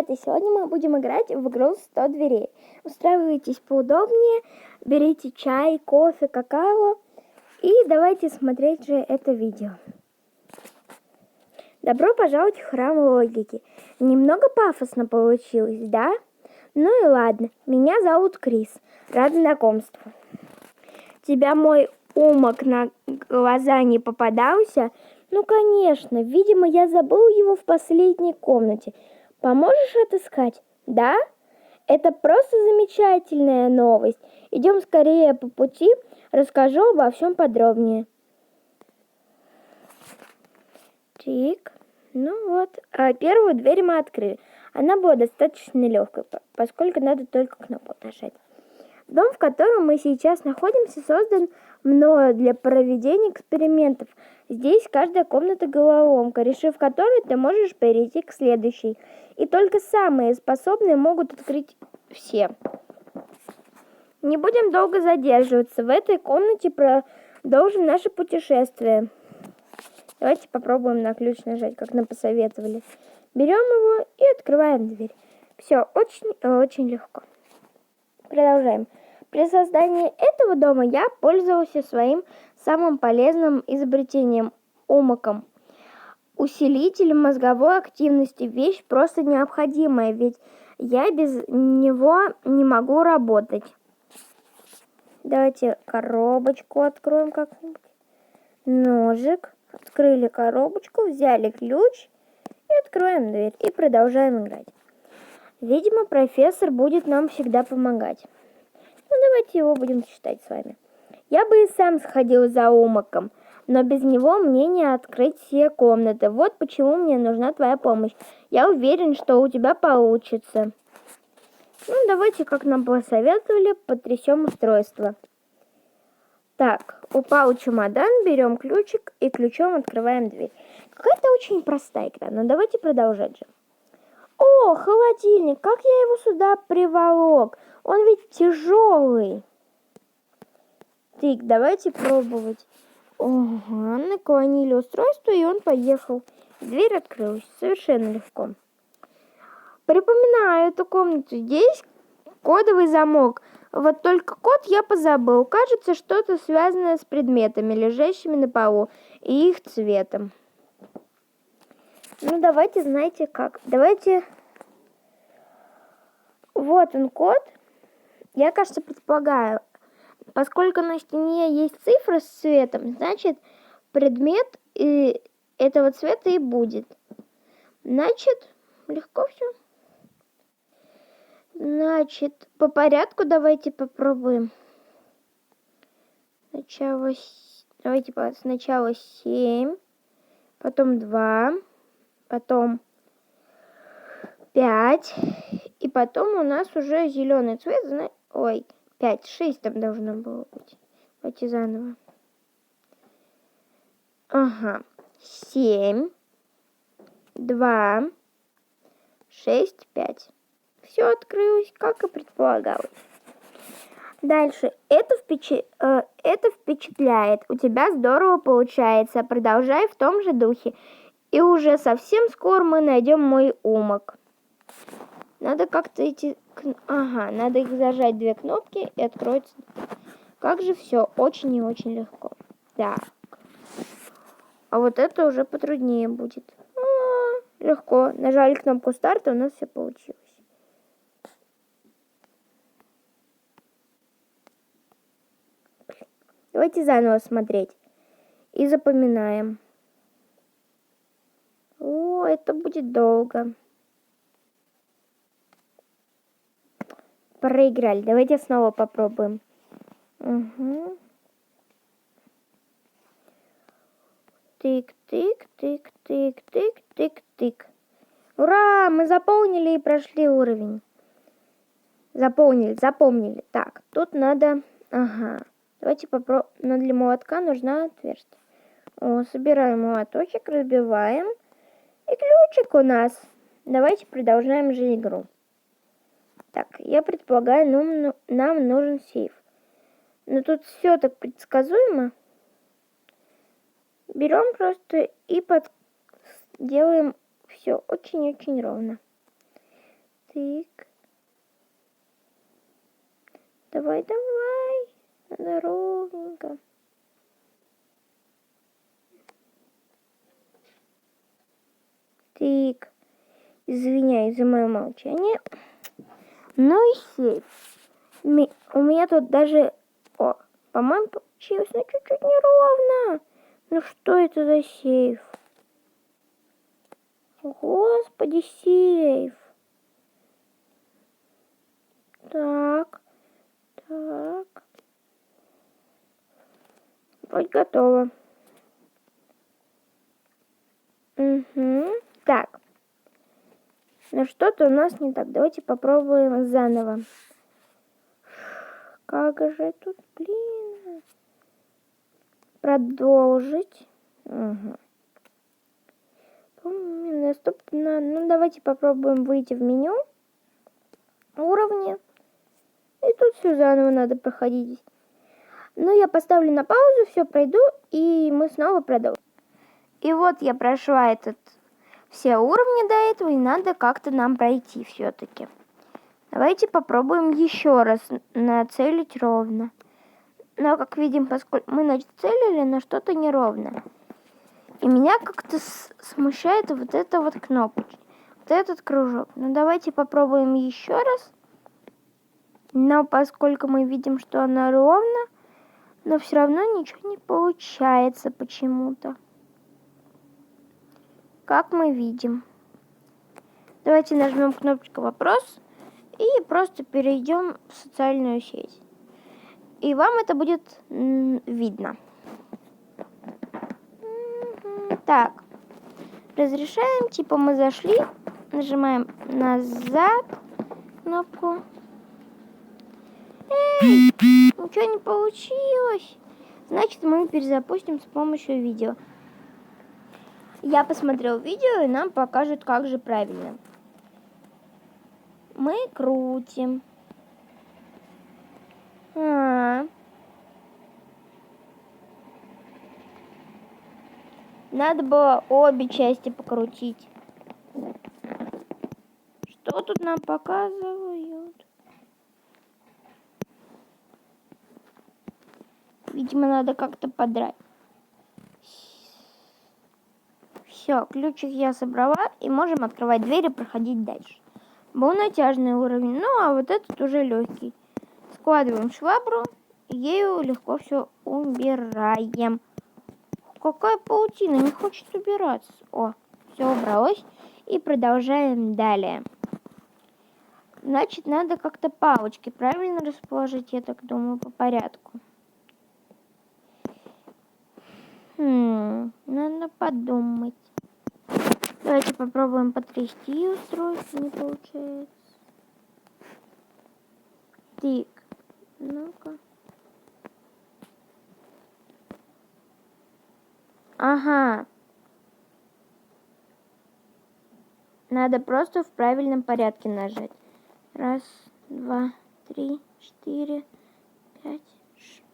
И сегодня мы будем играть в игру 100 дверей. Устраивайтесь поудобнее, берите чай, кофе, какао и давайте смотреть же это видео. Добро пожаловать в храм логики. Немного пафосно получилось, да? Ну и ладно, меня зовут Крис. Рад знакомству. Тебя мой умок на глаза не попадался? Ну, конечно, видимо, я забыл его в последней комнате. Поможешь отыскать? Да? Это просто замечательная новость. Идем скорее по пути, расскажу обо всем подробнее. Тик. Ну вот, первую дверь мы открыли. Она была достаточно легкой, поскольку надо только кнопку нажать. Дом, в котором мы сейчас находимся, создан мною для проведения экспериментов. Здесь каждая комната головоломка, решив которую ты можешь перейти к следующей. И только самые способные могут открыть все. Не будем долго задерживаться. В этой комнате продолжим наше путешествие. Давайте попробуем на ключ нажать, как нам посоветовали. Берем его и открываем дверь. Все очень легко. Продолжаем. При создании этого дома я пользовался своим самым полезным изобретением – умоком. Усилитель мозговой активности – вещь просто необходимая, ведь я без него не могу работать. Давайте коробочку откроем как-нибудь. Ножик. Открыли коробочку, взяли ключ и откроем дверь. И продолжаем играть. Видимо, профессор будет нам всегда помогать. Ну, давайте его будем читать с вами. Я бы и сам сходил за умоком, но без него мне не открыть все комнаты. Вот почему мне нужна твоя помощь. Я уверен, что у тебя получится. Ну, давайте, как нам посоветовали, потрясем устройство. Так, упал чемодан, берем ключик и ключом открываем дверь. Какая-то очень простая игра, но давайте продолжать же. О, холодильник, как я его сюда приволок? Он ведь тяжелый. Так, давайте пробовать. Ага, наклонили устройство, и он поехал. Дверь открылась совершенно легко. Припоминаю эту комнату. Здесь кодовый замок. Вот только код я позабыл. Кажется, что-то связанное с предметами, лежащими на полу, и их цветом. Ну, давайте, знаете как. Давайте... Вот он код. Я, кажется, предполагаю. Поскольку на стене есть цифры с цветом, значит, предмет этого цвета и будет. Значит, легко все. Значит, по порядку давайте попробуем. Давайте сначала 7, потом 2, потом 5, и потом у нас уже зеленый цвет. Ой, 5, 6 там должно было быть. Давайте заново. Ага, 7, 2, 6, 5. Все открылось, как и предполагалось. Дальше. Это впечатляет. У тебя здорово получается. Продолжай в том же духе. И уже совсем скоро мы найдем мой умок. Надо как-то Ага, надо их зажать 2 кнопки и откроется. Как же все очень и очень легко. Так. А вот это уже потруднее будет. Легко. Нажали кнопку старта, у нас все получилось. Давайте заново смотреть. И запоминаем. О, это будет долго. Проиграли. Давайте снова попробуем. Угу. Тык-тык-тык-тык-тык-тык-тык. Ура! Мы заполнили и прошли уровень. Запомнили. Так, тут надо... Ага. Давайте попробуем. Но для молотка нужна отверстие. Собираем молоточек, разбиваем. И ключик у нас. Давайте продолжаем же игру. Так, я предполагаю, нам нужен сейф. Но тут все так предсказуемо. Берем просто и делаем все очень-очень ровно. Тык. Давай, давай. Надо ровненько. Тык. Извиняюсь за мое молчание. Ну и сейф. У меня тут даже... О, по-моему, получилось, но чуть-чуть неровно. Ну что это за сейф? Господи, сейф. Так. Так. Вроде готово. Угу. Так. Но что-то у нас не так. Давайте попробуем заново. Как же тут, блин. Продолжить. Угу. Доступно. Ну, давайте попробуем выйти в меню. Уровни. И тут все заново надо проходить. Ну, я поставлю на паузу, все пройду, и мы снова продолжим. И вот я прошла все уровни до этого, и надо как-то нам пройти все-таки. Давайте попробуем еще раз нацелить ровно. Но, как видим, поскольку мы нацелили, но что-то неровно. И меня как-то смущает вот эта вот кнопочка, вот этот кружок. Ну, давайте попробуем еще раз. Но поскольку мы видим, что она ровно, но все равно ничего не получается почему-то. Как мы видим. Давайте нажмем кнопочку «Вопрос» и просто перейдем в социальную сеть. И вам это будет видно. Так. Разрешаем. Типа мы зашли. Нажимаем назад кнопку. Эй! Ничего не получилось. Значит, мы перезапустим с помощью видео. Я посмотрел видео, и нам покажут, как же правильно. Мы крутим. Надо было обе части покрутить. Что тут нам показывают? Видимо, надо как-то подрать. Все, ключик я собрала, и можем открывать дверь и проходить дальше. Был натяжный уровень, ну а вот этот уже легкий. Складываем швабру, и ею легко все убираем. Какая паутина, не хочет убираться. О, все убралось. И продолжаем далее. Значит, надо как-то палочки правильно расположить, я так думаю, по порядку. Надо подумать. Давайте попробуем потрясти устройство, не получается. Тик. Ну-ка. Ага. Надо просто в правильном порядке нажать. Раз, два, три, 4, 5.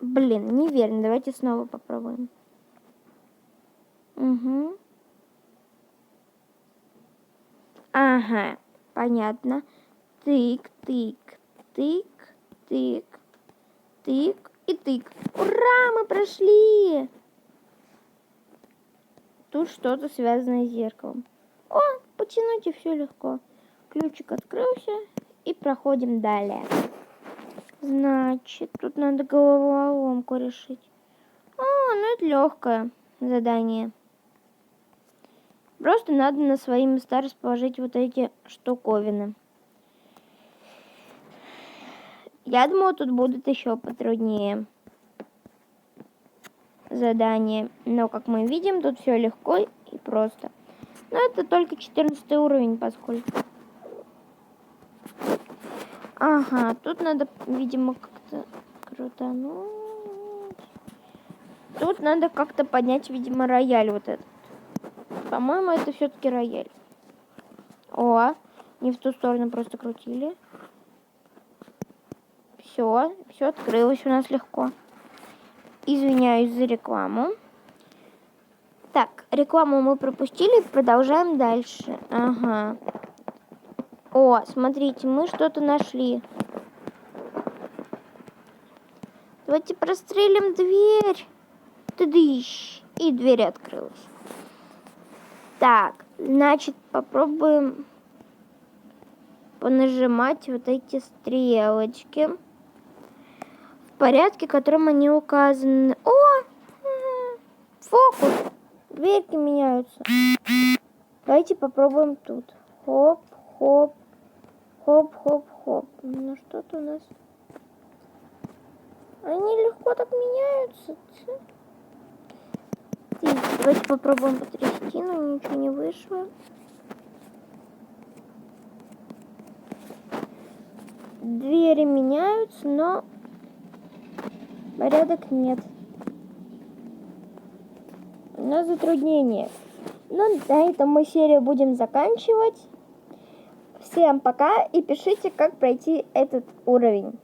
Блин, неверно. Давайте снова попробуем. Угу. Ага, понятно. Тык, тык, тык, тык, тык и тык. Ура, мы прошли! Тут что-то связанное с зеркалом. О, потянуть и все легко. Ключик открылся и проходим далее. Значит, тут надо головоломку решить. Ну это легкое задание. Просто надо на свои места расположить вот эти штуковины. Я думала, тут будут еще потруднее задания. Но, как мы видим, тут все легко и просто. Но это только 14 уровень, поскольку. Ага, тут надо, видимо, как-то крутануть. Тут надо как-то поднять, видимо, рояль вот этот. По-моему, это все-таки рояль. О, не в ту сторону просто крутили. Все открылось у нас легко. Извиняюсь за рекламу. Так, рекламу мы пропустили, продолжаем дальше. Ага. О, смотрите, мы что-то нашли. Давайте прострелим дверь. Тыдыщ. И дверь открылась. Так, значит, попробуем понажимать вот эти стрелочки в порядке, в котором они указаны. О! Фокус! Дверки меняются. Давайте попробуем тут. Хоп, хоп, хоп, хоп, хоп. Ну что-то у нас... Они легко так меняются. Давайте попробуем потрясти, но ничего не вышло. Двери меняются, но порядок нет. У нас затруднение. Ну, на этом мы серию будем заканчивать. Всем пока и пишите, как пройти этот уровень.